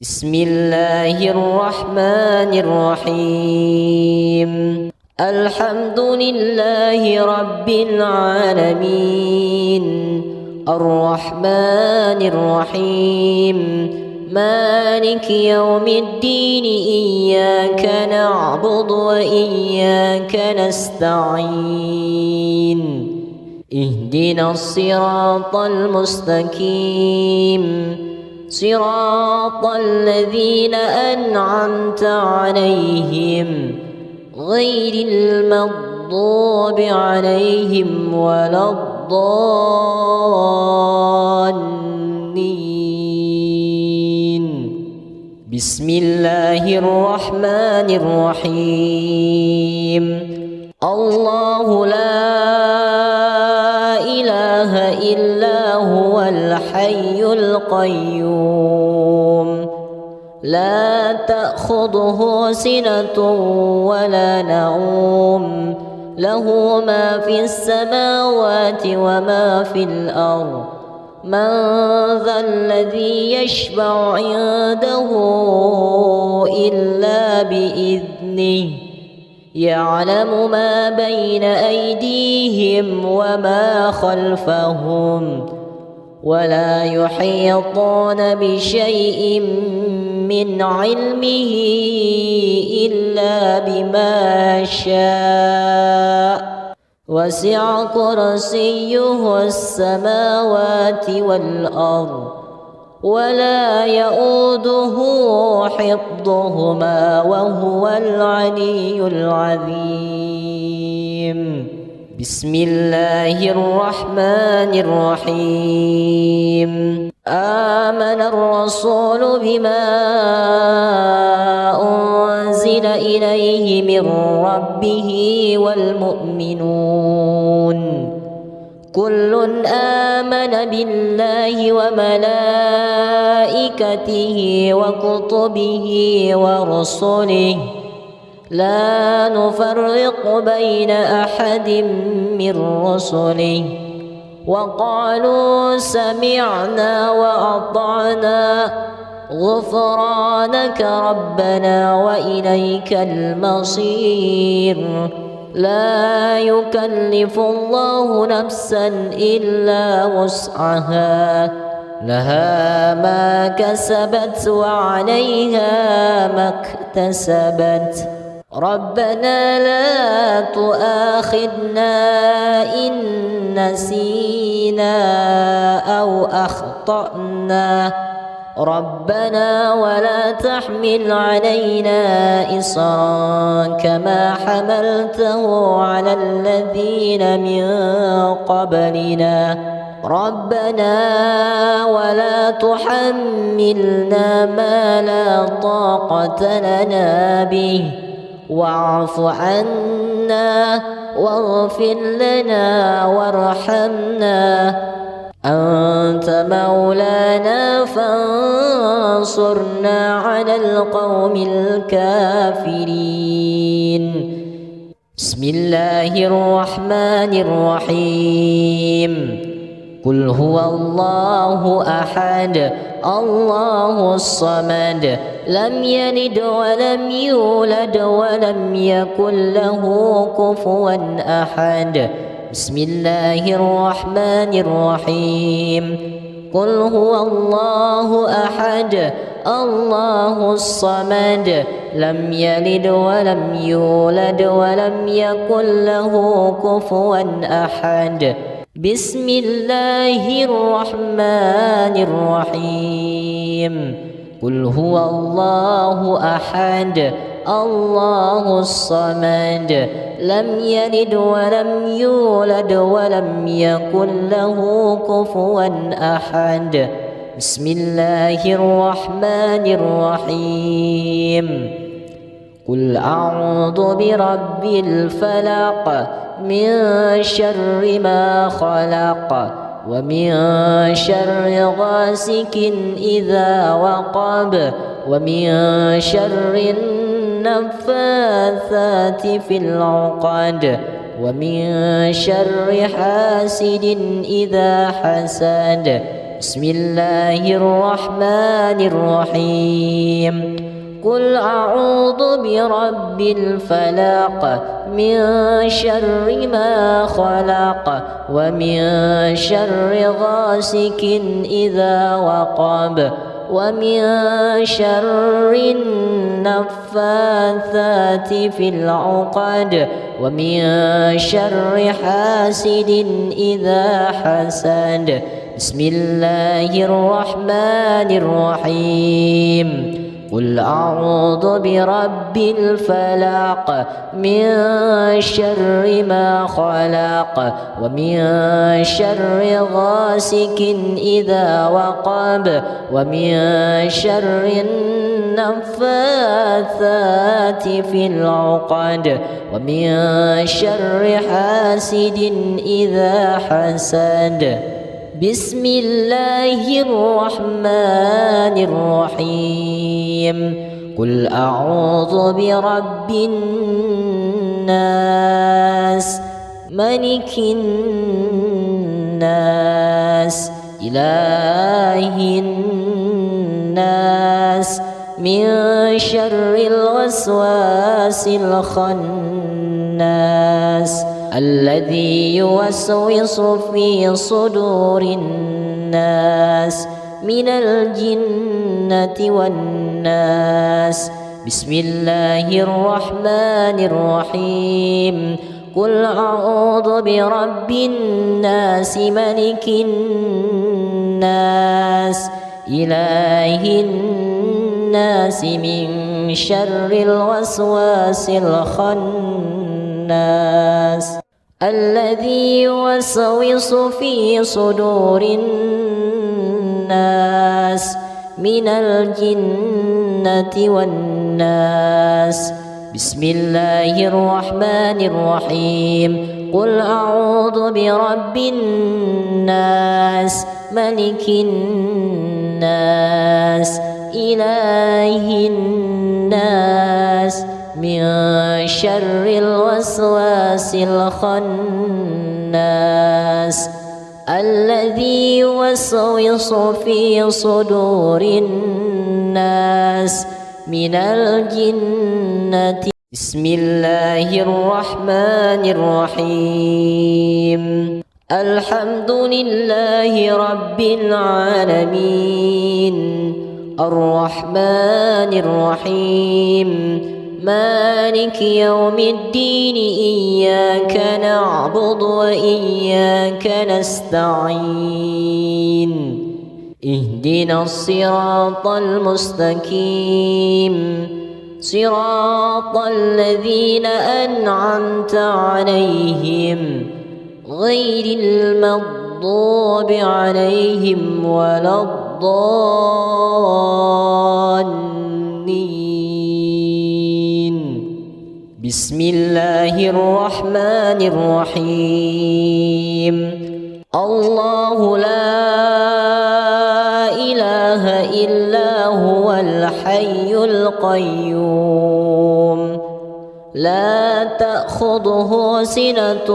بسم الله الرحمن الرحيم. الحمد لله رب العالمين، الرحمن الرحيم، مالك يوم الدين، إياك نعبد وإياك نستعين، اهدنا الصراط المستقيم، صراط الذين أنعمت عليهم غير المغضوب عليهم ولا الضالين. بسم الله الرحمن الرحيم. الله لا إله إلا هو الحي القيوم، لا تأخذه سنة ولا نوم، له ما في السماوات وما في الأرض. من ذا الذي يشفع عنده إلا بإذنه، يعلم ما بين أيديهم وما خلفهم، ولا يحيطون بشيء من علمه إلا بما شاء، وسع كرسيه السماوات والأرض، ولا يؤوده حفظهما وهو العلي العظيم. بسم الله الرحمن الرحيم. آمن الرسول بما أنزل إليه من ربه والمؤمنون، كل آمن بالله وملائكته وكتبه ورسله، لا نفرق بين أحد من رسله، وقالوا سمعنا وأطعنا غفرانك ربنا وإليك المصير. لا يكلف الله نفسا إلا وسعها، لها ما كسبت وعليها ما اكتسبت. ربنا لا تؤاخذنا إن نسينا أو أخطأنا، ربنا ولا تحمل علينا إصرا كما حملته على الذين من قبلنا، ربنا ولا تحملنا ما لا طاقة لنا به، واعف عنا واغفر لنا وارحمنا، أنت مولانا فانصرنا على القوم الكافرين. بسم الله الرحمن الرحيم. قل هو الله أحد الله الصمد، لم يلد ولم يولد ولم يكن له كفوا أحد. بسم الله الرحمن الرحيم. قل هو الله أحد الله الصمد، لم يلد ولم يولد ولم يكن له كفوا أحد. بسم الله الرحمن الرحيم. قل هو الله أحد الله الصمد، لم يلد ولم يولد ولم يكن له كفوا أحد. بسم الله الرحمن الرحيم. قل أعوذ برب الفلق، من شر ما خلق، ومن شر غاسق إذا وقب، ومن شر النفاثات في العقد، ومن شر حاسد إذا حسد. بسم الله الرحمن الرحيم قل أعوذ برب الفلق من شر ما خلق ومن شر غاسق إذا وقب ومن شر النفاثات في العقد ومن شر حاسد إذا حسد بسم الله الرحمن الرحيم قل أعوذ برب الفلق من شر ما خلق ومن شر غاسق إذا وقب ومن شر النفاثات في العقد ومن شر حاسد إذا حسد بسم الله الرحمن الرحيم قل أعوذ برب الناس ملك الناس إله الناس من شر الوسواس الخناس الذي يوسوس في صدور الناس من الجنة والناس بسم الله الرحمن الرحيم قل أعوذ برب الناس ملك الناس إله الناس من شر الوسواس الخناس الذي يوسوس في صدور الناس من الجنة والناس بسم الله الرحمن الرحيم قل أعوذ برب الناس ملك الناس إله الناس من شر الوسواس الخناس الذي يوسوس في صدور الناس من الجنة بسم الله الرحمن الرحيم الحمد لله رب العالمين الرحمن الرحيم مالك يوم الدين إياك نعبد وإياك نستعين اهدنا الصراط المستقيم صراط الذين أنعمت عليهم غير المغضوب عليهم ولا الضالين بسم الله الرحمن الرحيم الله لا إله إلا هو الحي القيوم لا تأخذه سنة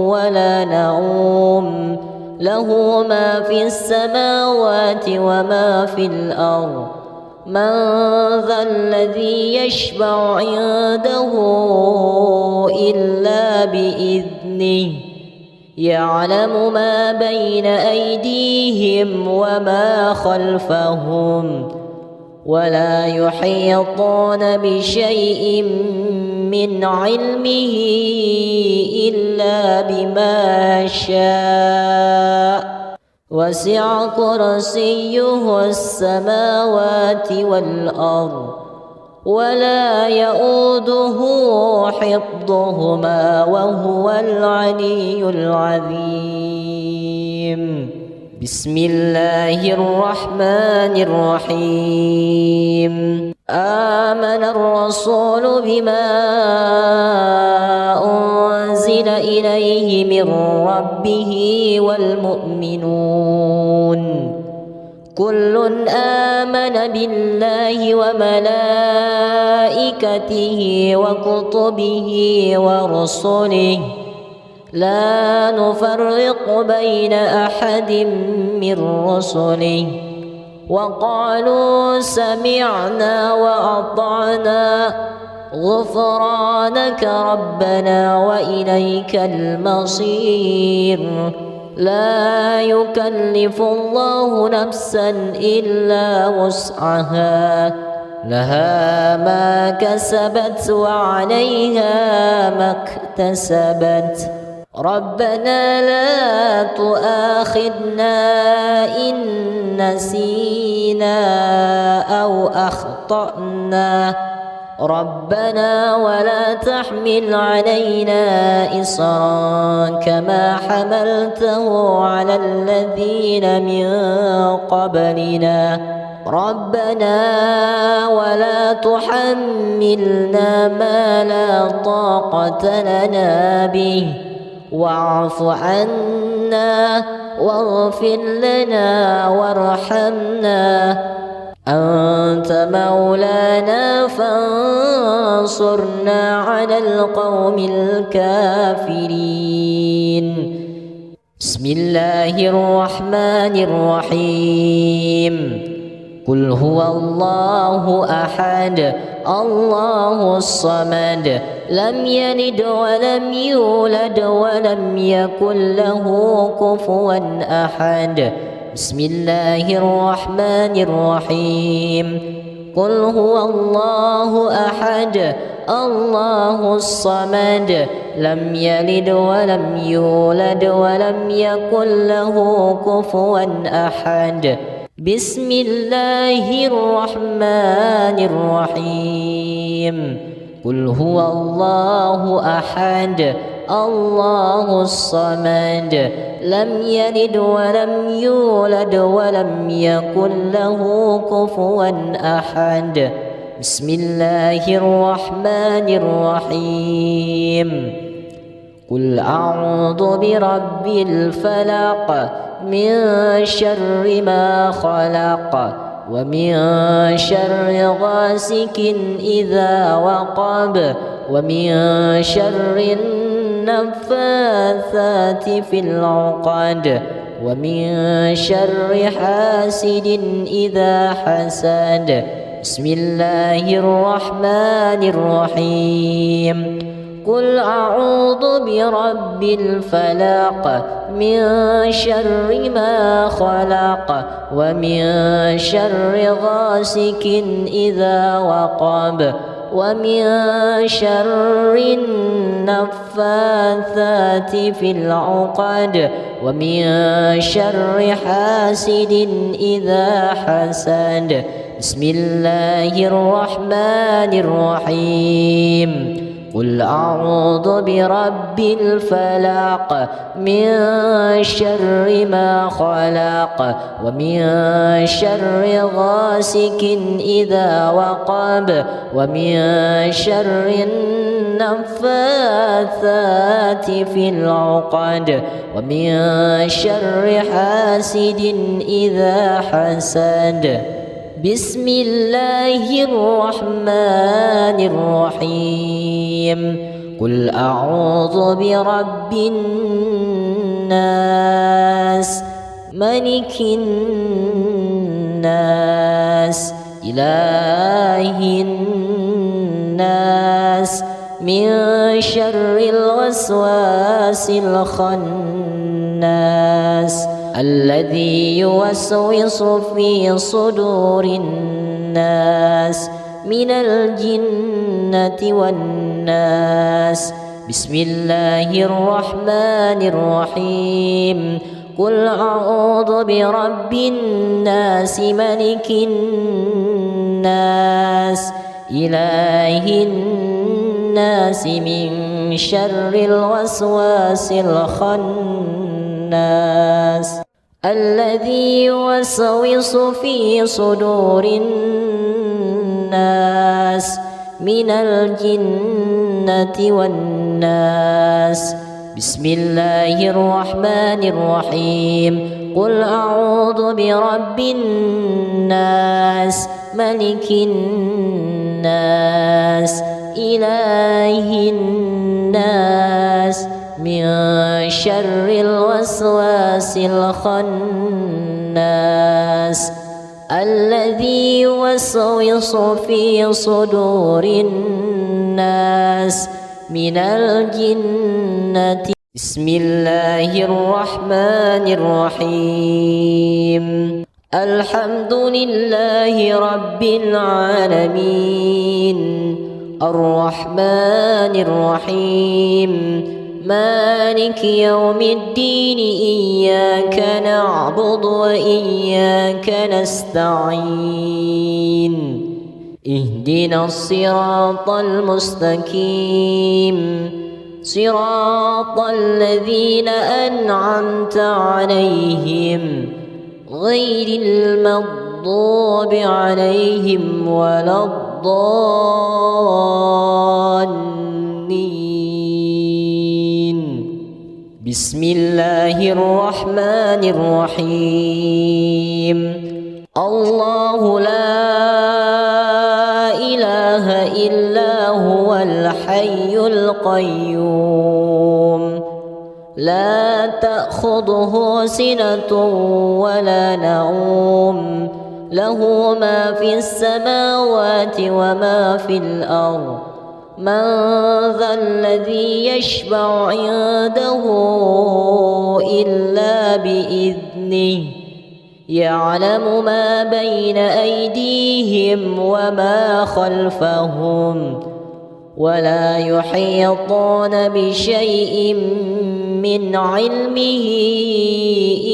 ولا نوم له ما في السماوات وما في الأرض من ذا الذي يشفع عنده إلا بإذنه يعلم ما بين أيديهم وما خلفهم ولا يحيطون بشيء من علمه إلا بما شاء وسع كرسيه السماوات والأرض ولا يؤوده حفظهما وهو العلي العظيم بسم الله الرحمن الرحيم آمن الرسول بما أنزل إليه من ربه والمؤمنون كل آمن بالله وملائكته وكتبه ورسله لا نفرق بين أحد من رسله وقالوا سمعنا وأطعنا غفرانك ربنا وإليك المصير. لا يكلف الله نفسا إلا وسعها، لها ما كسبت وعليها ما اكتسبت. ربنا لا تؤاخذنا إن نسينا أو أخطأنا، ربنا ولا تحمل علينا إصرا كما حملته على الذين من قبلنا، ربنا ولا تحملنا ما لا طاقة لنا به، واعف عنا واغفر لنا وارحمنا، أنت مولانا فانصرنا على القوم الكافرين. بسم الله الرحمن الرحيم. قل هو الله أحد الله الصمد لم يلد ولم يولد ولم يكن له كفوا أحد. بسم الله الرحمن الرحيم. قل هو الله أحد الله الصمد لم يلد ولم يولد ولم يكن له كفوا أحد. بسم الله الرحمن الرحيم. قل هو الله أحد الله الصمد لم يلد ولم يولد ولم يكن له كفوا أحد. بسم الله الرحمن الرحيم. قل أعوذ برب الفلق من شر ما خلق ومن شر غاسق إذا وقب ومن شر النفاثات في العقد ومن شر حاسد إذا حسد. بسم الله الرحمن الرحيم. قل أعوذ برب الفلق من شر ما خلق ومن شر غاسق إذا وقب ومن شر النفاثات في العقد ومن شر حاسد إذا حسد. بسم الله الرحمن الرحيم. قل أعوذ برب الفلق من شر ما خلق ومن شر غاسق إذا وقب ومن شر النفاثات في العقد ومن شر حاسد إذا حسد. بسم الله الرحمن الرحيم. قل أعوذ برب الناس ملك الناس إله الناس من شر الوسواس الخناس الذي يوسوس في صدور الناس من الجنة والناس. بسم الله الرحمن الرحيم. قل أعوذ برب الناس ملك الناس إله الناس من شر الوسواس الخناس الذي يوسوس في صدور الناس من الجنة والناس. بسم الله الرحمن الرحيم. قل أعوذ برب الناس ملك الناس إله الناس من شر الوسواس الخناس الذي يوسوس في صدور الناس من الجنة. بسم الله الرحمن الرحيم. الحمد لله رب العالمين الرحمن الرحيم مالك يوم الدين إياك نعبد وإياك نستعين اهدنا الصراط المستقيم صراط الذين أنعمت عليهم غير المغضوب عليهم ولا الضالين. بسم الله الرحمن الرحيم. الله لا إله إلا هو الحي القيوم لا تأخذه سنة ولا نوم له ما في السماوات وما في الأرض. من ذا الذي يشفع عنده إلا بإذنه يعلم ما بين أيديهم وما خلفهم ولا يحيطون بشيء من علمه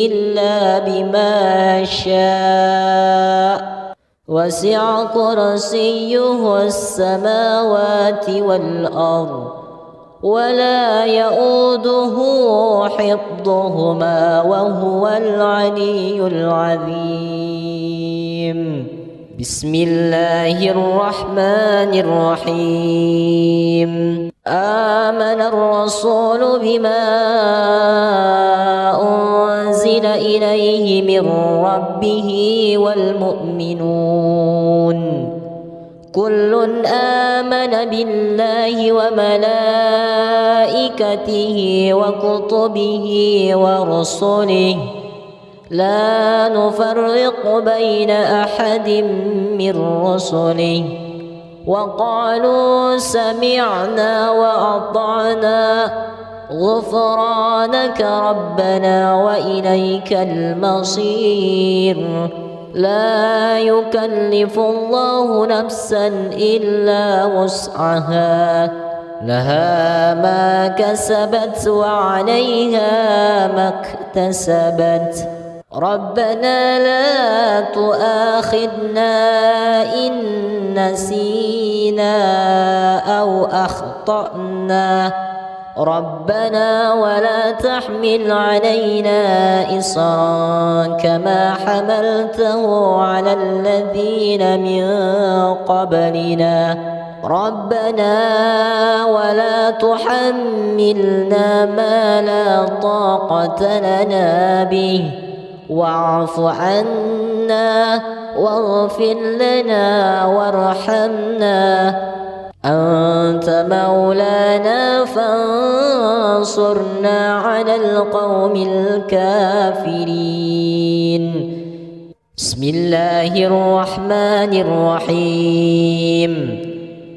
إلا بما شاء وسع كرسيه السماوات والأرض ولا يؤوده حفظهما وهو العلي العظيم. بسم الله الرحمن الرحيم. آمن الرسول بما أنزل إليه من ربه والمؤمنون كل آمن بالله وملائكته وكتبه ورسله لا نفرق بين أحد من رسله وقالوا سمعنا وأطعنا غفرانك ربنا وإليك المصير. لا يكلف الله نفسا إلا وسعها لها ما كسبت وعليها ما اكتسبت. ربنا لا تؤاخذنا إن نسينا أو أخطأنا ربنا ولا تحمل علينا إصرا كما حملته على الذين من قبلنا ربنا ولا تحملنا ما لا طاقة لنا به واعف عنا واغفر لنا وارحمنا أنت مولانا فانصرنا على القوم الكافرين. بسم الله الرحمن الرحيم.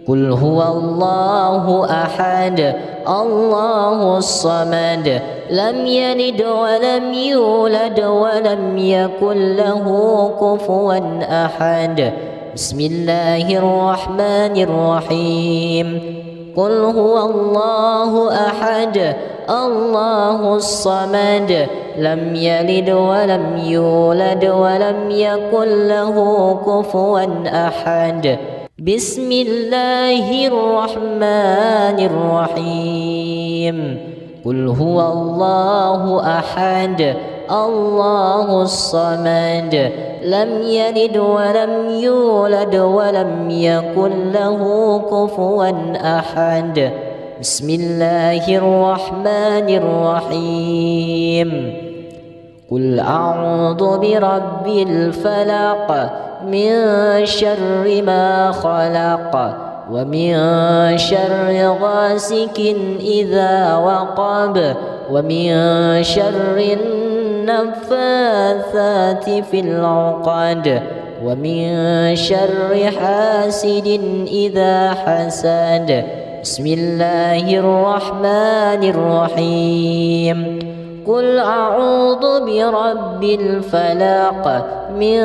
قل هو الله أحد الله الصمد لم يلد ولم يولد ولم يكن له كفوا أحد. بسم الله الرحمن الرحيم. قل هو الله أحد الله الصمد لم يلد ولم يولد ولم يكن له كفوا أحد. بسم الله الرحمن الرحيم. قل هو الله أحد الله الصمد لم يلد ولم يولد ولم يكن له كفوا أحد. بسم الله الرحمن الرحيم. قل أعوذ برب الفلق من شر ما خلق ومن شر غاسق إذا وقب ومن شر النفاثات في العقد ومن شر حاسد إذا حسد. بسم الله الرحمن الرحيم. قل أعوذ برب الفلق من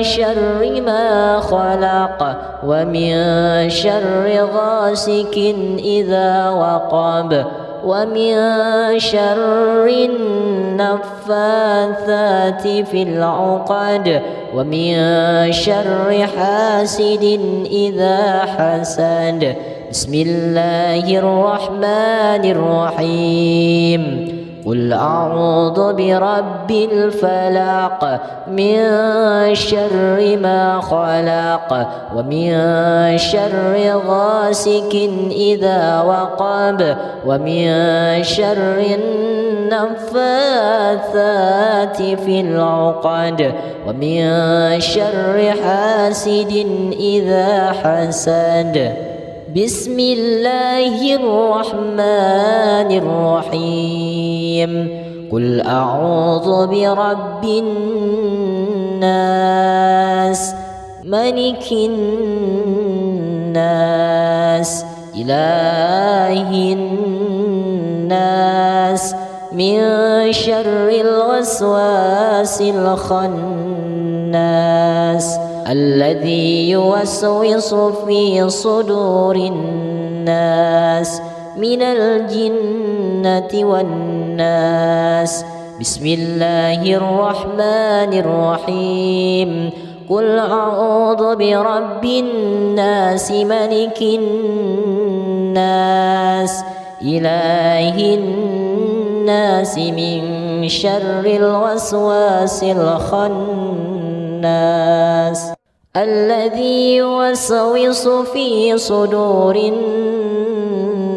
شر ما خلق ومن شر غاسق إذا وقب ومن شر النفاثات في العقد ومن شر حاسد إذا حسد. بسم الله الرحمن الرحيم. قل أعوذ برب الفلق من شر ما خلق ومن شر غاسق إذا وقب ومن شر النفاثات في العقد ومن شر حاسد إذا حسد. بسم الله الرحمن الرحيم. قل أعوذ برب الناس ملك الناس إله الناس من شر الوسواس الخناس الذي يوسوس في صدور الناس من الجنة والناس. بسم الله الرحمن الرحيم. قل أعوذ برب الناس ملك الناس إله الناس من شر الوسواس الخناس الذي يوسوس في صدور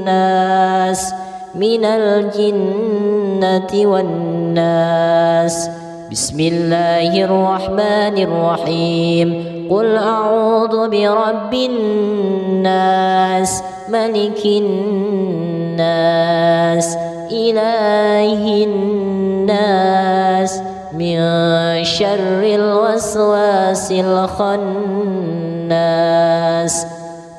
الناس من الجنة والناس. بسم الله الرحمن الرحيم. قل أعوذ برب الناس ملك الناس إله الناس من شر الوسواس الخناس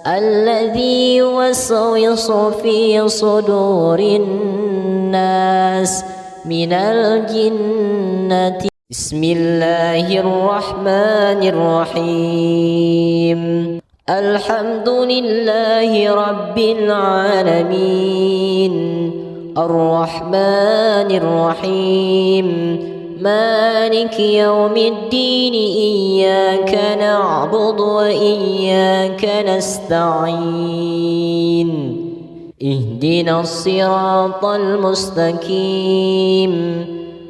الذي يوسوس في صدور الناس من الجنة. بسم الله الرحمن الرحيم. الحمد لله رب العالمين الرحمن الرحيم مالك يوم الدين إياك نعبد وإياك نستعين اهدنا الصراط المستقيم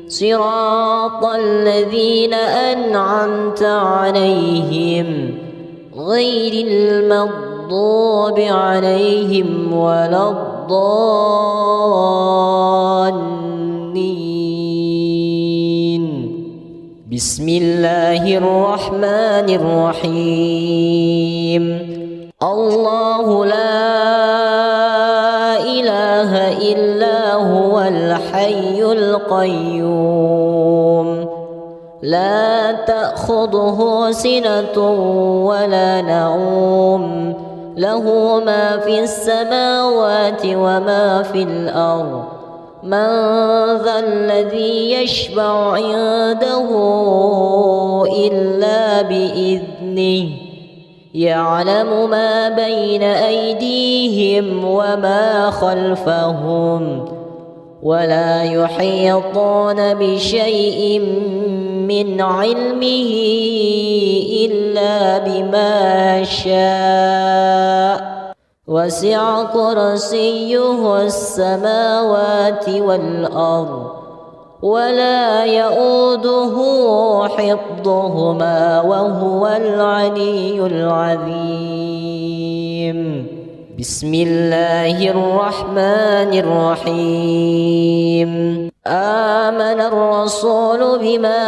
صراط الذين أنعمت عليهم غير المغضوب عليهم ولا الضالين. بسم الله الرحمن الرحيم. الله لا إله إلا هو الحي القيوم لا تأخذه سنة ولا نوم له ما في السماوات وما في الأرض. من ذا الذي يشفع عنده إلا بإذنه يعلم ما بين أيديهم وما خلفهم ولا يحيطون بشيء من علمه إلا بما شاء وسع كرسيه السماوات والأرض ولا يؤوده حفظهما وهو العلي العظيم. بسم الله الرحمن الرحيم. آمن الرسول بما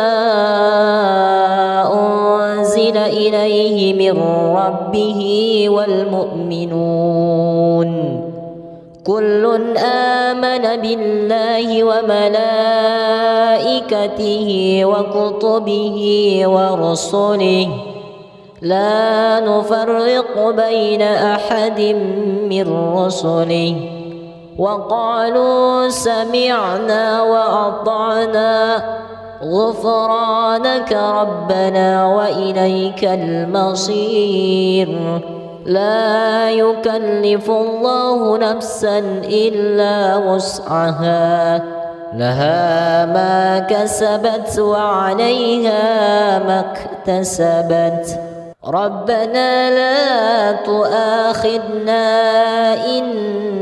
أنزل إليه من ربه والمؤمنون كل آمن بالله وملائكته وكتبه ورسله لا نفرق بين أحد من رسله وقالوا سمعنا وأطعنا غفرانك ربنا وإليك المصير لا يكلف الله نفسا إلا وسعها لها ما كسبت وعليها ما اكتسبت ربنا لا تؤاخذنا إن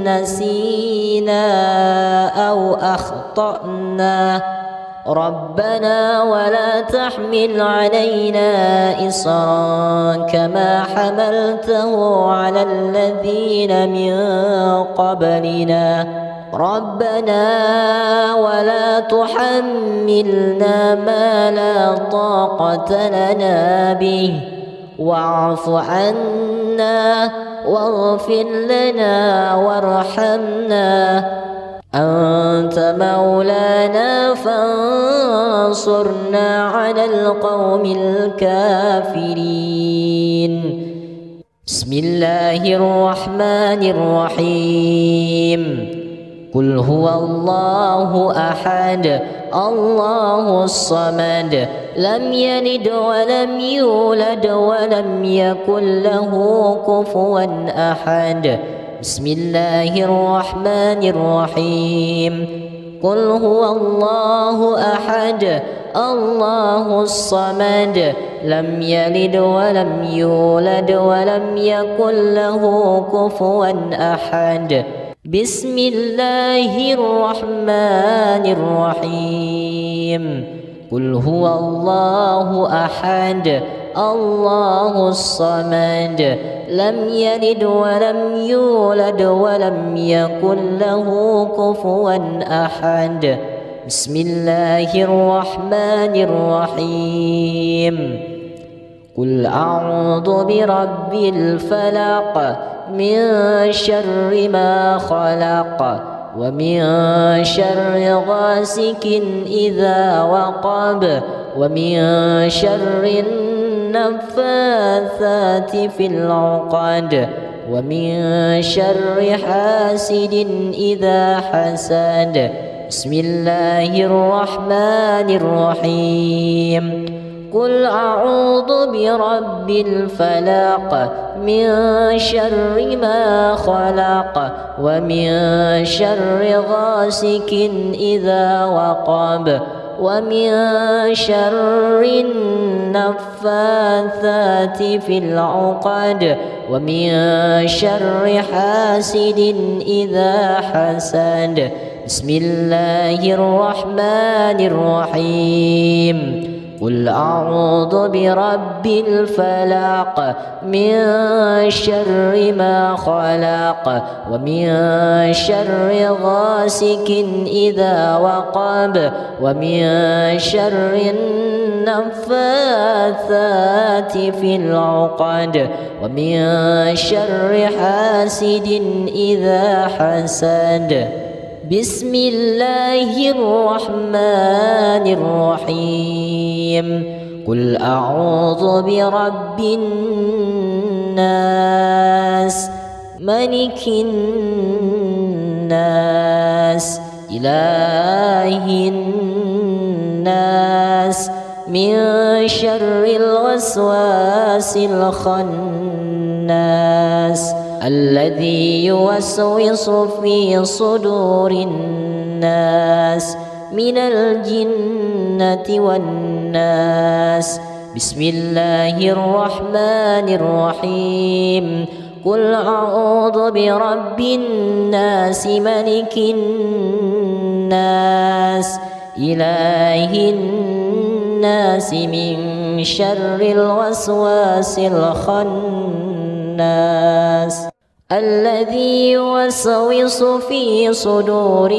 نسينا أو أخطأنا ربنا ولا تحمل علينا إصرا كما حملته على الذين من قبلنا ربنا ولا تحملنا ما لا طاقة لنا به واعف عنا واغفر لنا وارحمنا أنت مولانا فانصرنا على القوم الكافرين بسم الله الرحمن الرحيم قل هو الله أحد الله الصمد لم يلد ولم يولد ولم يكن له كفوا أحد بسم الله الرحمن الرحيم قل هو الله أحد الله الصمد لم يلد ولم يولد ولم يكن له كفوا أحد بسم الله الرحمن الرحيم قل هو الله أحد الله الصمد لم يلد ولم يولد ولم يكن له كفوا أحد بسم الله الرحمن الرحيم قل أعوذ برب الفلق من شر ما خلق ومن شر غاسق إذا وقب ومن شر النفاثات في العقد ومن شر حاسد إذا حسد بسم الله الرحمن الرحيم قل أعوذ برب الفلق من شر ما خلق ومن شر غاسق إذا وقب ومن شر النفاثات في العقد ومن شر حاسد إذا حسد بسم الله الرحمن الرحيم قل أعوذ برب الفلق من شر ما خلق ومن شر غاسق إذا وقب ومن شر النفاثات في العقد ومن شر حاسد إذا حسد بسم الله الرحمن الرحيم قل أعوذ برب الناس ملك الناس إله الناس من شر الوسواس الخناس الذي يوسوس في صدور الناس من الجنة والناس بسم الله الرحمن الرحيم قل أعوذ برب الناس ملك الناس إله الناس من شر الوسواس الخناس الذي يوسوس في صدور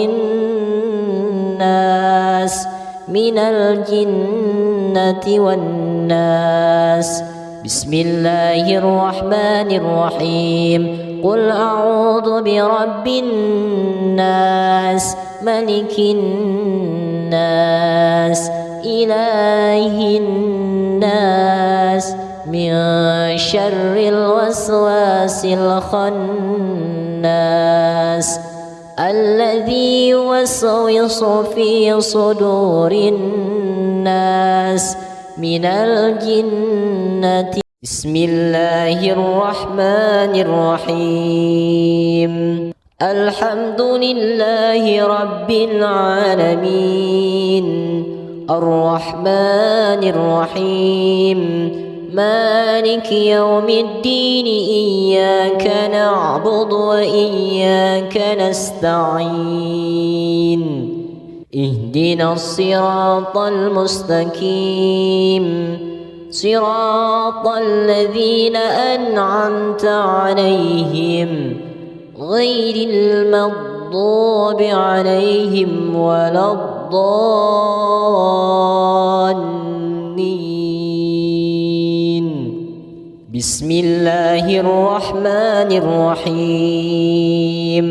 الناس من الجنة والناس بسم الله الرحمن الرحيم قل أعوذ برب الناس ملك الناس إله الناس من شر الوسواس الخناس الذي يوسوس في صدور الناس من الجنة. بسم الله الرحمن الرحيم. الحمد لله رب العالمين الرحمن الرحيم مالك يوم الدين إياك نعبد وإياك نستعين اهدنا الصراط المستقيم صراط الذين أنعمت عليهم غير المغضوب عليهم ولا الضالين. بسم الله الرحمن الرحيم.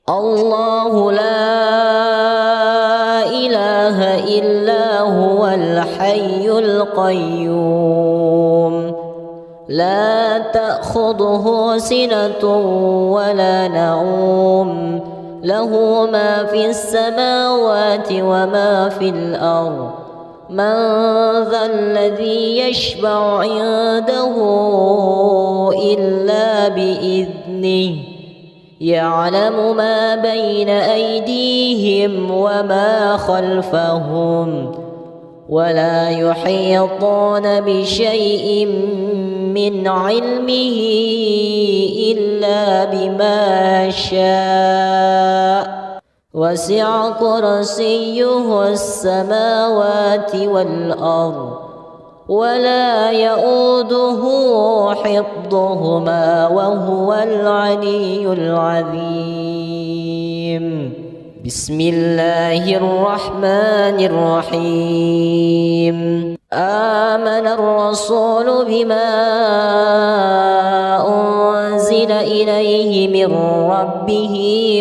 الله لا إله إلا هو الحي القيوم لا تأخذه سنة ولا نوم له ما في السماوات وما في الأرض. من ذا الذي يشفع عنده إلا بإذنه يعلم ما بين أيديهم وما خلفهم ولا يحيطون بشيء من علمه إلا بما شاء وسع كرسيه السماوات والأرض ولا يؤوده حفظهما وهو العلي العظيم. بسم الله الرحمن الرحيم. آمن الرسول بما أنزل إليه من ربه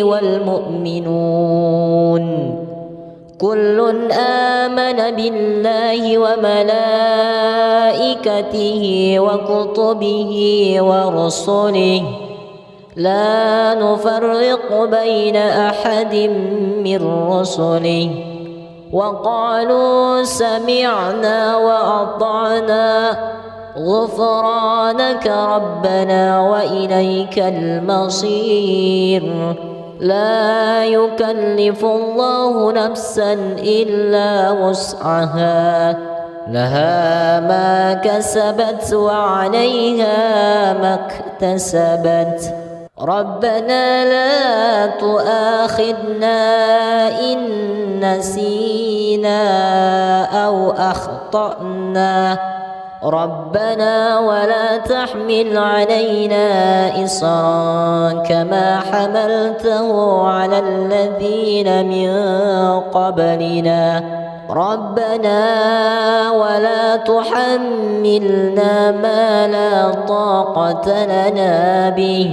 والمؤمنون كل آمن بالله وملائكته وكتبه ورسله لا نفرق بين أحد من رسله وقالوا سمعنا وأطعنا غفرانك ربنا وإليك المصير. لا يكلف الله نفسا إلا وسعها لها ما كسبت وعليها ما اكتسبت. ربنا لا تؤاخذنا إن نسينا أو أخطأنا ربنا ولا تحمل علينا إصرا كما حملته على الذين من قبلنا ربنا ولا تحملنا ما لا طاقة لنا به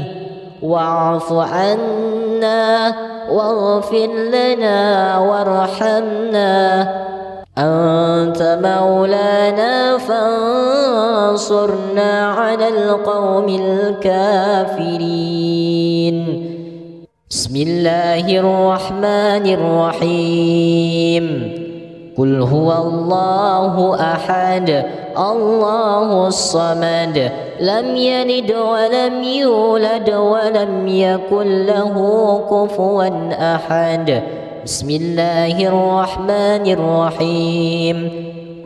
واعف عنا واغفر لنا وارحمنا أنت مولانا فانصرنا على القوم الكافرين. بسم الله الرحمن الرحيم. قل هو الله أحد الله الصمد لم يلد ولم يولد ولم يكن له كفوا أحد. بسم الله الرحمن الرحيم.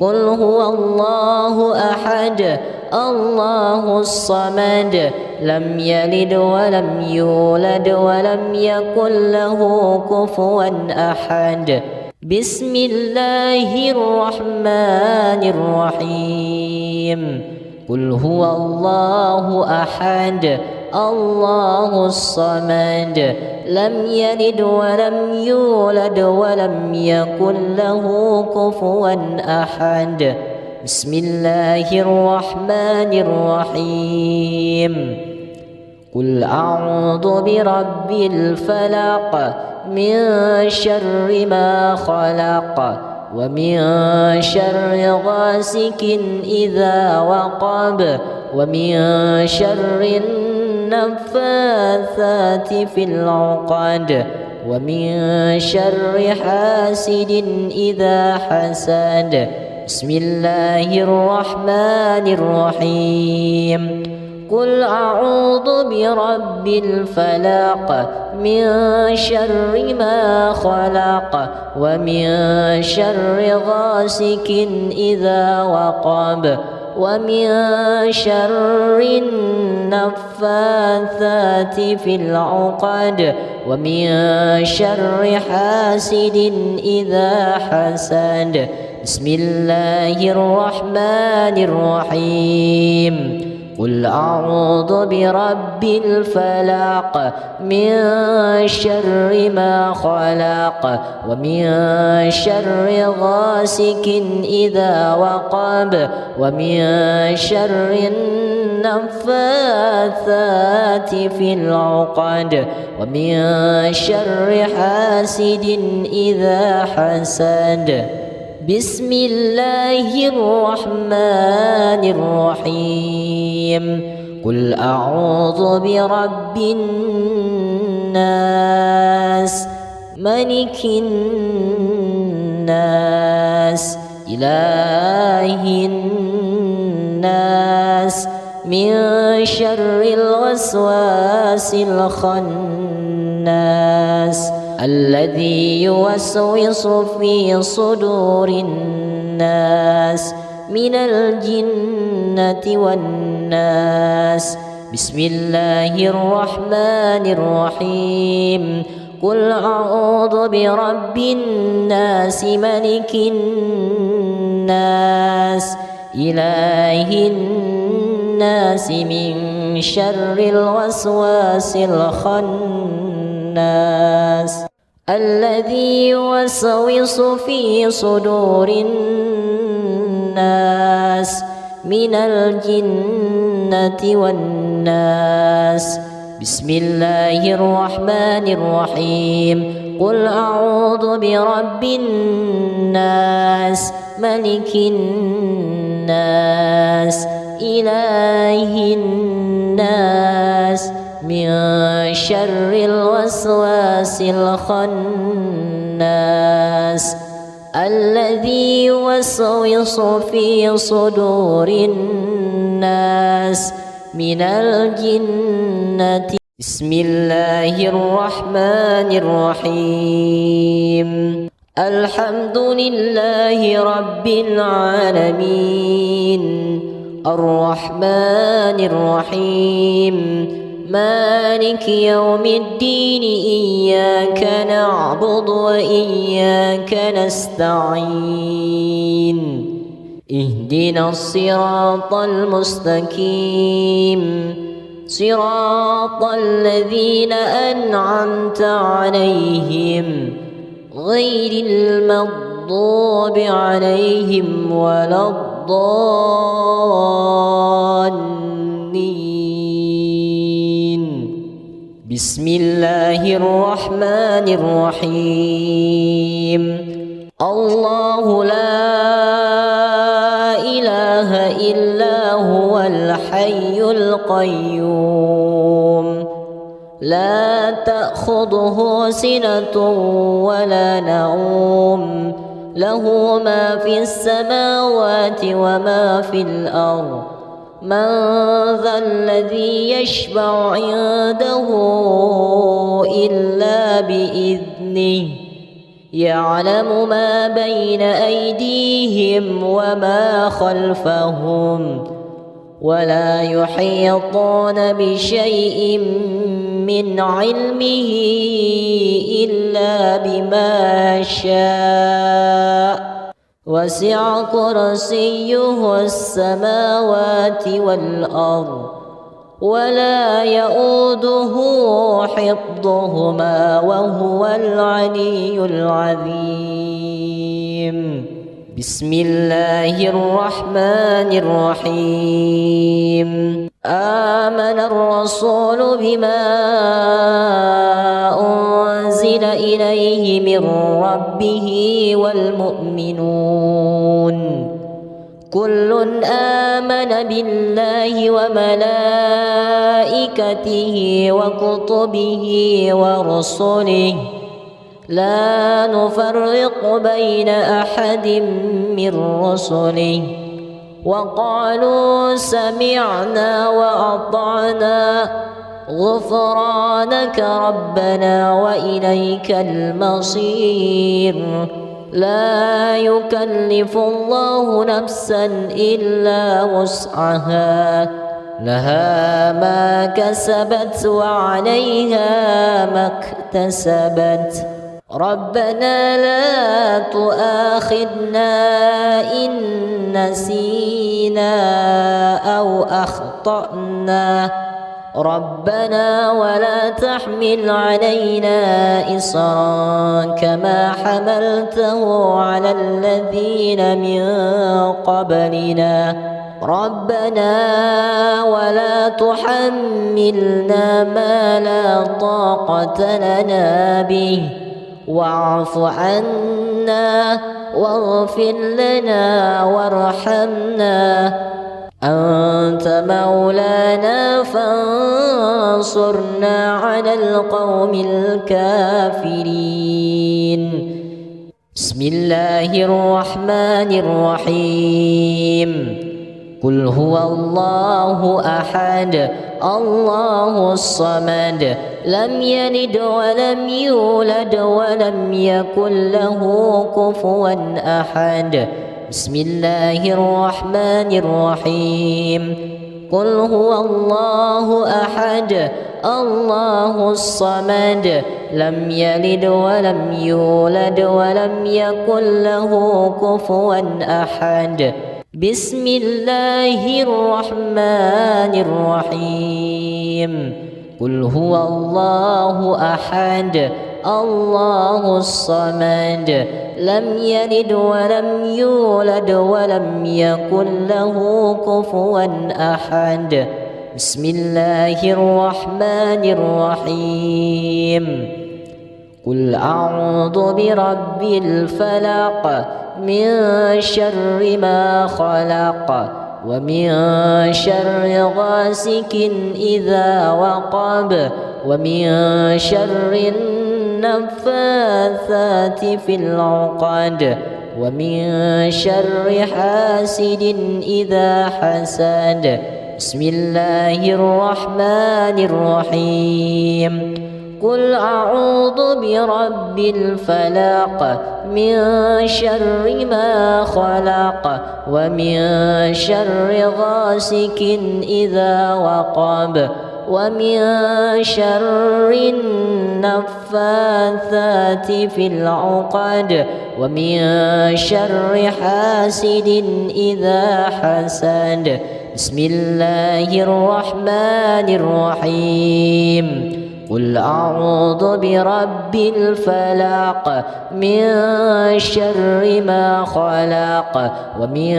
قل هو الله أحد الله الصمد لم يلد ولم يولد ولم يكن له كفوا أحد. بسم الله الرحمن الرحيم. قل هو الله أحد الله الصمد لم يلد ولم يولد ولم يكن له كفوا أحد. بسم الله الرحمن الرحيم. قل أعوذ برب الفلق من شر ما خلق ومن شر غاسق إذا وقب ومن شر النفاثات في العقد ومن شر حاسد إذا حسد. بسم الله الرحمن الرحيم. قل أعوذ برب الفلق من شر ما خلق ومن شر غاسق إذا وقب ومن شر النفاثات في العقد ومن شر حاسد إذا حسد. بسم الله الرحمن الرحيم. قل أعوذ برب الفلق من شر ما خلق ومن شر غاسق إذا وقب ومن شر النفاثات في العقد ومن شر حاسد إذا حسد. بسم الله الرحمن الرحيم. قل أعوذ برب الناس ملك الناس إله الناس من شر الوسواس الخناس الذي يوسوس في صدور الناس من الجنة والناس. بسم الله الرحمن الرحيم. قل أعوذ برب الناس ملك الناس إله الناس من شر الوسواس الخناس الذي يوسوس في صدور الناس من الجنة والناس. بسم الله الرحمن الرحيم. قل أعوذ برب الناس ملك الناس إله الناس من شر الوسواس الخناس الذي يوسوس في صدور الناس من الجنة. بسم الله الرحمن الرحيم. الحمد لله رب العالمين الرحمن الرحيم مالك يوم الدين إياك نعبد وإياك نستعين اهدنا الصراط المستقيم صراط الذين أنعمت عليهم غير المغضوب عليهم ولا الضالين. بسم الله الرحمن الرحيم. الله لا إله إلا هو الحي القيوم لا تأخذه سنة ولا نوم له ما في السماوات وما في الأرض. من ذا الذي يشفع عنده إلا بإذنه يعلم ما بين أيديهم وما خلفهم ولا يحيطون بشيء من علمه إلا بما شاء وسع كرسيه السماوات والأرض ولا يؤوده حفظهما وهو العلي العظيم. بسم الله الرحمن الرحيم. آمن الرسول بما أنزل إليه من ربه والمؤمنون كل آمن بالله وملائكته وكتبه ورسله لا نفرق بين أحد من رسله وقالوا سمعنا وأطعنا غفرانك ربنا وإليك المصير لا يكلف الله نفسا إلا وسعها لها ما كسبت وعليها ما اكتسبت ربنا لا تؤاخذنا إن نسينا أو أخطأنا ربنا ولا تحمل علينا إصرا كما حملته على الذين من قبلنا ربنا ولا تحملنا ما لا طاقة لنا به واعف عنا واغفر لنا وارحمنا أنت مولانا فانصرنا على القوم الكافرين بسم الله الرحمن الرحيم قل هو الله أحد الله الصمد لم يلد ولم يولد ولم يكن له كفوا أحد بسم الله الرحمن الرحيم قل هو الله أحد الله الصمد لم يلد ولم يولد ولم يكن له كفوا أحد بسم الله الرحمن الرحيم قل هو الله أحد الله الصمد لم يلد ولم يولد ولم يكن له كفوا أحد بسم الله الرحمن الرحيم قل أعوذ برب الفلق من شر ما خلق ومن شر غاسق إذا وقب ومن شر النفاثات في العقد ومن شر حاسد إذا حسد بسم الله الرحمن الرحيم قل أعوذ برب الفلق من شر ما خلق ومن شر غاسق إذا وقب ومن شر النفاثات في العقد ومن شر حاسد إذا حسد بسم الله الرحمن الرحيم قل أعوذ برب الفلق من شر ما خلق ومن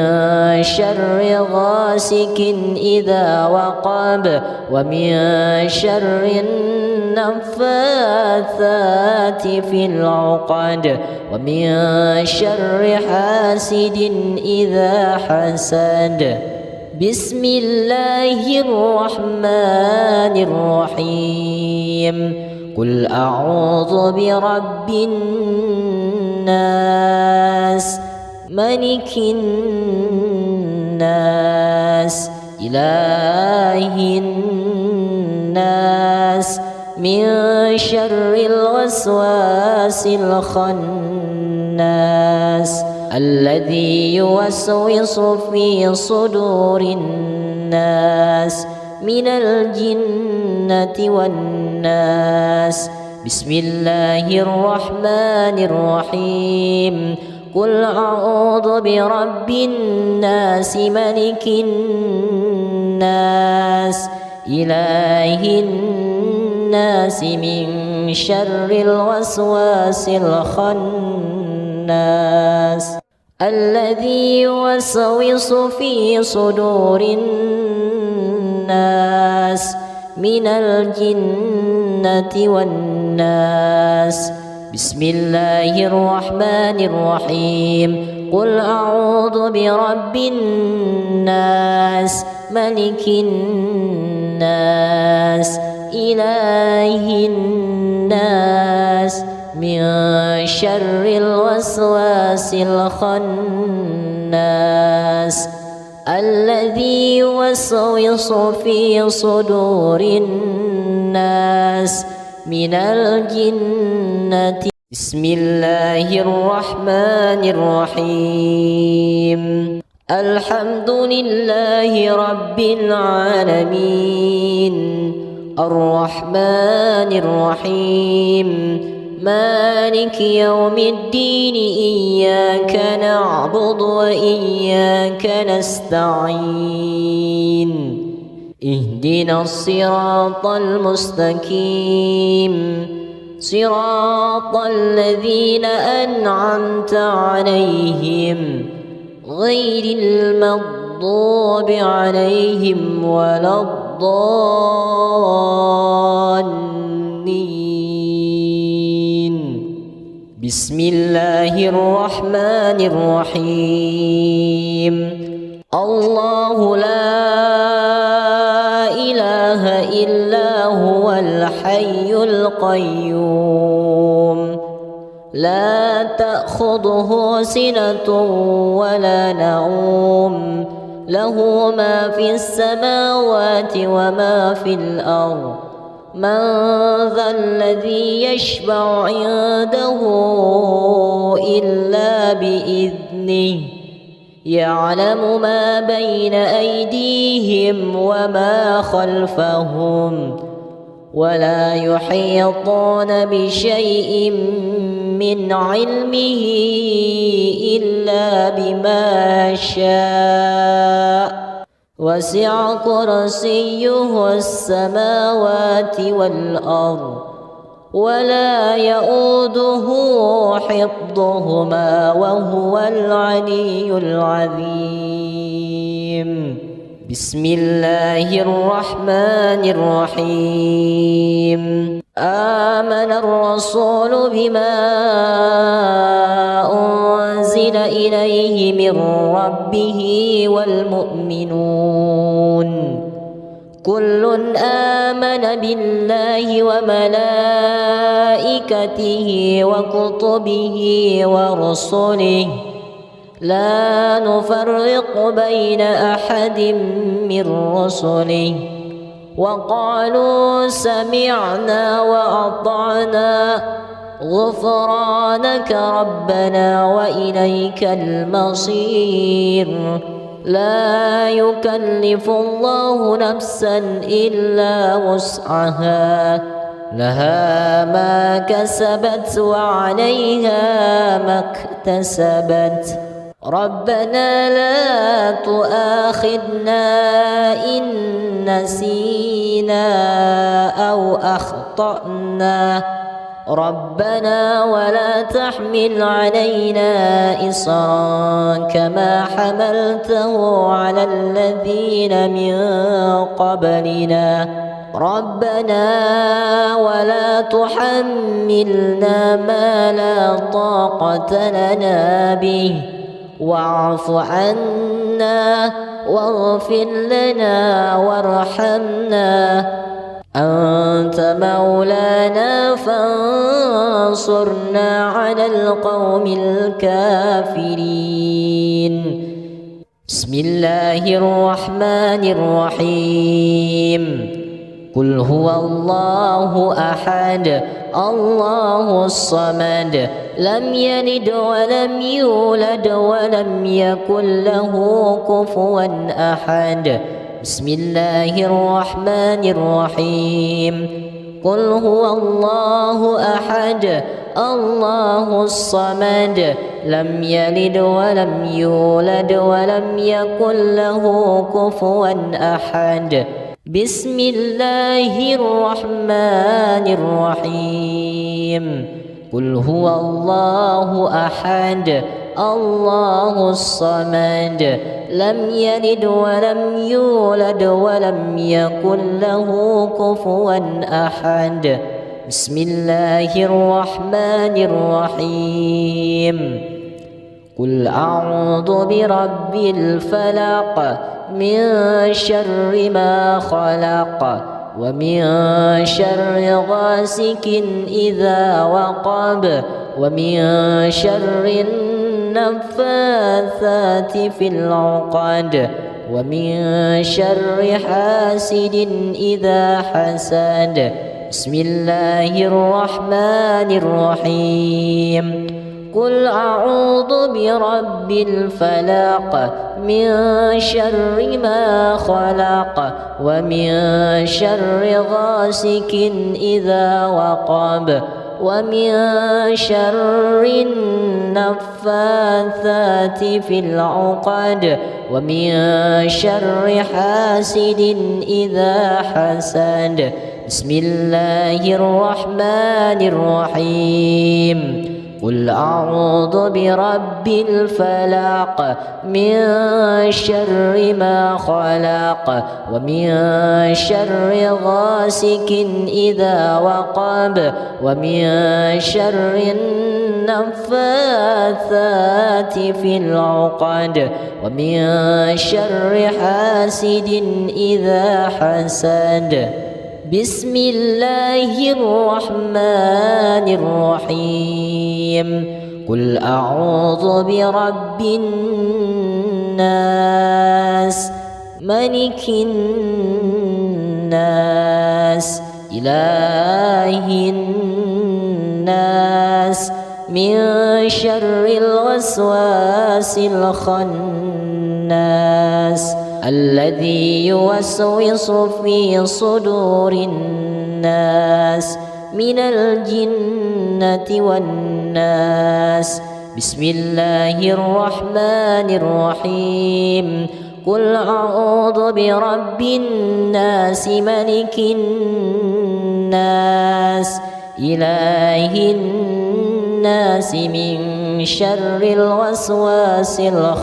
شر غاسق إذا وقب ومن شر النفاثات في العقد ومن شر حاسد إذا حسد بسم الله الرحمن الرحيم قل أعوذ برب الناس ملك الناس إله الناس من شر الوسواس الخناس الذي يوسوس في صدور الناس من الجنة والناس بسم الله الرحمن الرحيم قل أعوذ برب الناس ملك الناس إله الناس من شر الوسواس الخناس الذي يوسوس في صدور الناس من الجنة والناس. بسم الله الرحمن الرحيم. قل أعوذ برب الناس ملك الناس إله الناس من شر الوسواس الخناس الذي يوسوس في صدور الناس من الجنة. بسم الله الرحمن الرحيم. الحمد لله رب العالمين الرحمن الرحيم مالك يوم الدين إياك نعبد وإياك نستعين اهدنا الصراط المستقيم صراط الذين أنعمت عليهم غير المغضوب عليهم ولا الضالين. بسم الله الرحمن الرحيم. الله لا إله إلا هو الحي القيوم لا تأخذه سنة ولا نوم له ما في السماوات وما في الأرض. من ذا الذي يشفع عنده إلا بإذنه يعلم ما بين أيديهم وما خلفهم ولا يحيطون بشيء من علمه إلا بما شاء وسع كرسيه السماوات والأرض ولا يؤوده حفظهما وهو العلي العظيم. بسم الله الرحمن الرحيم. آمن الرسول بما أنزل إليه من ربه والمؤمنون كل آمن بالله وملائكته وكتبه ورسله لا نفرق بين أحد من رسله وقالوا سمعنا وأطعنا غفرانك ربنا وإليك المصير. لا يكلف الله نفسا إلا وسعها لها ما كسبت وعليها ما اكتسبت. ربنا لا تؤاخذنا إن نسينا أو أخطأنا ربنا ولا تحمل علينا إصرا كما حملته على الذين من قبلنا ربنا ولا تحملنا ما لا طاقة لنا به واعف عنا واغفر لنا وارحمنا أنت مولانا فانصرنا على القوم الكافرين. بسم الله الرحمن الرحيم. قل هو الله أحد الله الصمد لم يلد ولم يولد ولم يكن له كفوا أحد. بسم الله الرحمن الرحيم. قل هو الله أحد الله الصمد لم يلد ولم يولد ولم يكن له كفوا أحد. بسم الله الرحمن الرحيم. قل هو الله أحد الله الصمد لم يلد ولم يولد ولم يكن له كفوا أحد. بسم الله الرحمن الرحيم. قل أعوذ برب الفلق من شر ما خلق ومن شر غاسق إذا وقب ومن شر النفاثات في العقد ومن شر حاسد إذا حسد. بسم الله الرحمن الرحيم. قل أعوذ برب الفلق من شر ما خلق ومن شر غاسق إذا وقب ومن شر النفاثات في العقد ومن شر حاسد إذا حسد. بسم الله الرحمن الرحيم. قل أعوذ برب الفلق من شر ما خلق ومن شر غاسق إذا وقب ومن شر النفاثات في العقد ومن شر حاسد إذا حسد. بسم الله الرحمن الرحيم. قل أعوذ برب الناس ملك الناس إله الناس من شر الوسواس الخناس الذي يوسوس في صدور الناس من الجنة والناس. بسم الله الرحمن الرحيم. قل أعوذ برب الناس ملك الناس إله الناس من شر الوسواس الخناس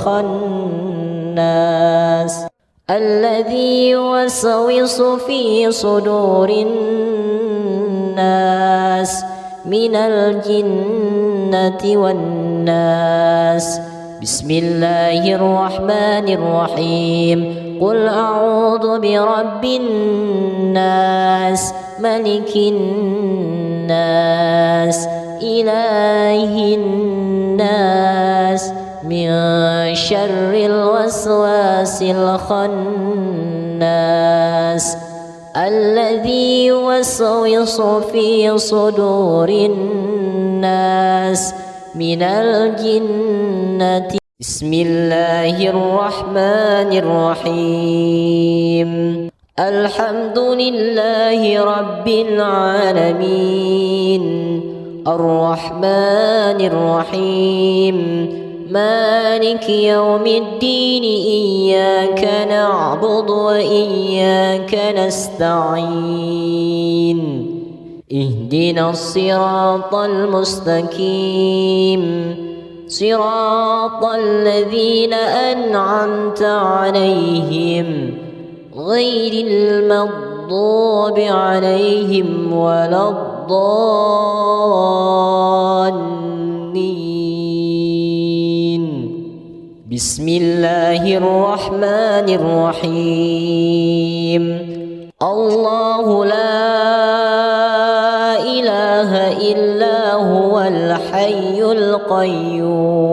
الذي يوسوس في صدور الناس من الجنة والناس. بسم الله الرحمن الرحيم. قل أعوذ برب الناس ملك الناس إله الناس من شر الوسواس الخناس الذي يوسوس في صدور الناس من الجنة. بسم الله الرحمن الرحيم. الحمد لله رب العالمين الرحمن الرحيم مالك يوم الدين إياك نعبد وإياك نستعين اهدنا الصراط المستقيم صراط الذين أنعمت عليهم غير المغضوب عليهم ولا الضالين. بسم الله الرحمن الرحيم. الله لا إله إلا هو الحي القيوم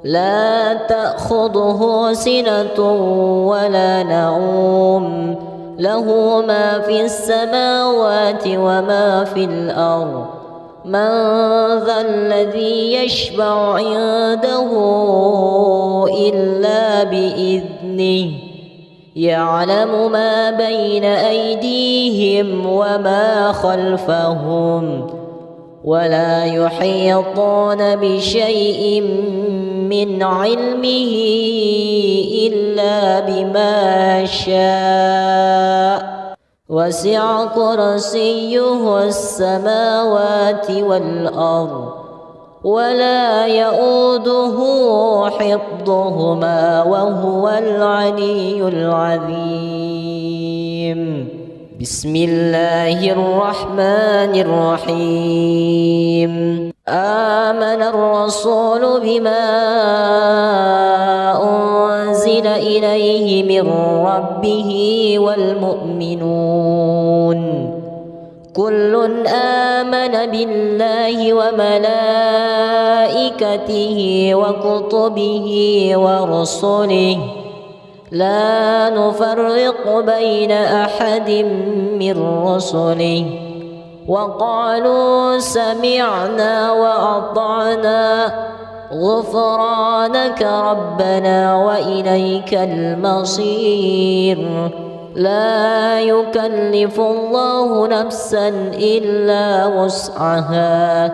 لا تأخذه سنة ولا نوم له ما في السماوات وما في الأرض. من ذا الذي يشفع عنده إلا بإذنه يعلم ما بين أيديهم وما خلفهم ولا يحيطون بشيء من علمه إلا بما شاء وسع كرسيه السماوات والأرض ولا يؤوده حفظهما وهو العلي العظيم. بسم الله الرحمن الرحيم. آمن الرسول بما أنزل إليه من ربه والمؤمنون كل آمن بالله وملائكته وكتبه ورسله لا نفرق بين أحد من رسله وقالوا سمعنا وأطعنا غفرانك ربنا وإليك المصير. لا يكلف الله نفسا إلا وسعها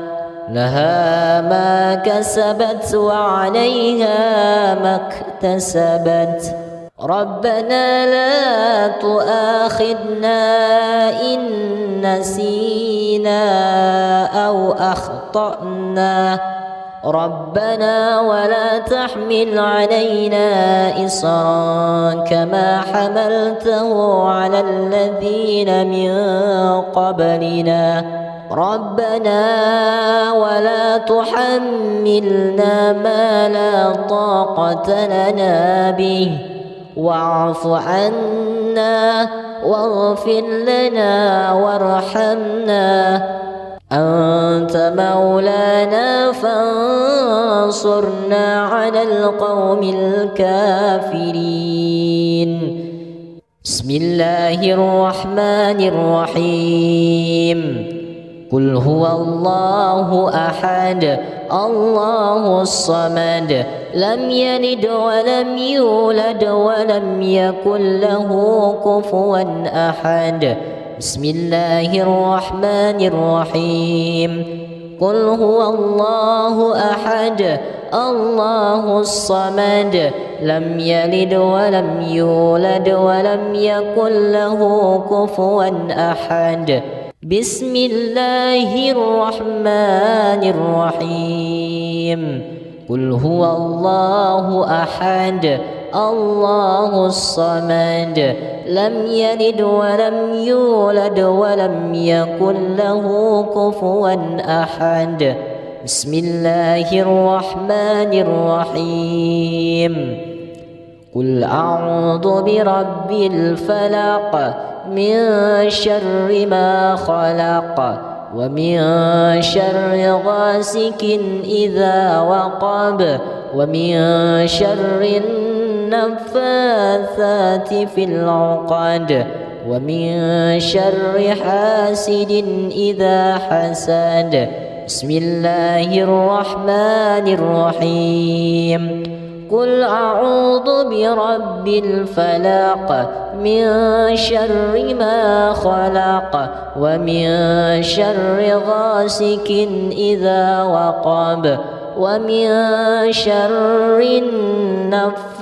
لها ما كسبت وعليها ما اكتسبت. ربنا لا تؤاخذنا إن نسينا أو أخطأنا ربنا ولا تحمل علينا إصرا كما حملته على الذين من قبلنا ربنا ولا تحملنا ما لا طاقة لنا به واعف عنا واغفر لنا وارحمنا أنت مولانا فانصرنا على القوم الكافرين. بسم الله الرحمن الرحيم. قل هو الله أحد الله الصمد لم يلد ولم يولد ولم يكن له كفوا أحد. بسم الله الرحمن الرحيم. قل هو الله أحد الله الصمد لم يلد ولم يولد ولم يكن له كفوا أحد. بسم الله الرحمن الرحيم. قل هو الله أحد الله الصمد لم يلد ولم يولد ولم يكن له كفوا أحد. بسم الله الرحمن الرحيم. قل أعوذ برب الفلق من شر ما خلق ومن شر غاسق إذا وقب ومن شر النفاثات في العقد ومن شر حاسد إذا حسد. بسم الله الرحمن الرحيم. قل أعوذ برب الفلق من شر ما خلق ومن شر غاسق إذا وقب ومن شر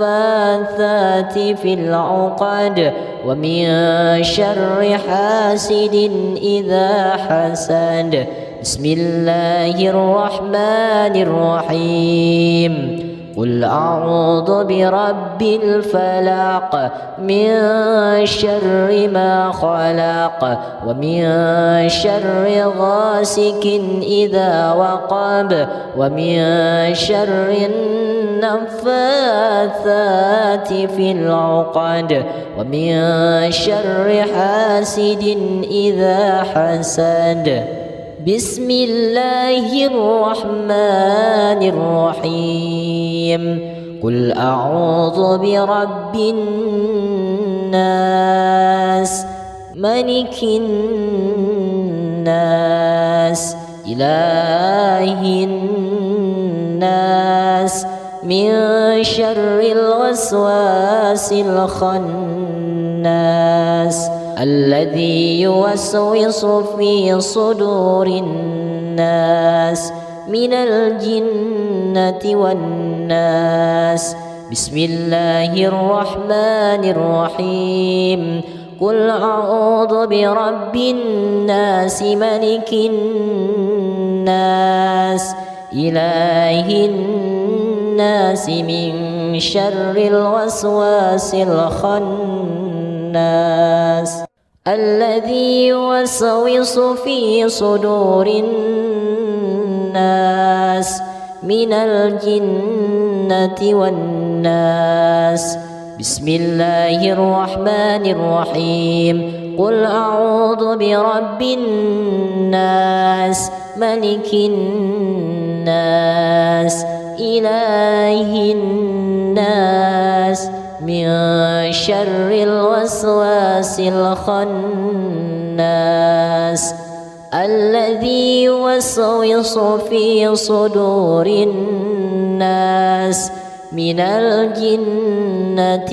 النفاثات في العقد ومن شر حاسد إذا حسد. بسم الله الرحمن الرحيم. قل أعوذ برب الفلق من شر ما خلق ومن شر غاسق إذا وقب ومن شر النفاثات في العقد ومن شر حاسد إذا حسد. بسم الله الرحمن الرحيم. قل أعوذ برب الناس ملك الناس إله الناس من شر الوسواس الخناس الذي يوسوس في صدور الناس من الجنة والناس. بسم الله الرحمن الرحيم. قل أعوذ برب الناس ملك الناس إله الناس من شر الوسواس الخناس الذي يوسوس في صدور الناس من الجنة والناس. بسم الله الرحمن الرحيم. قل أعوذ برب الناس ملك الناس إله الناس من شر الوسواس الخناس الذي يوسوس في صدور الناس من الجنة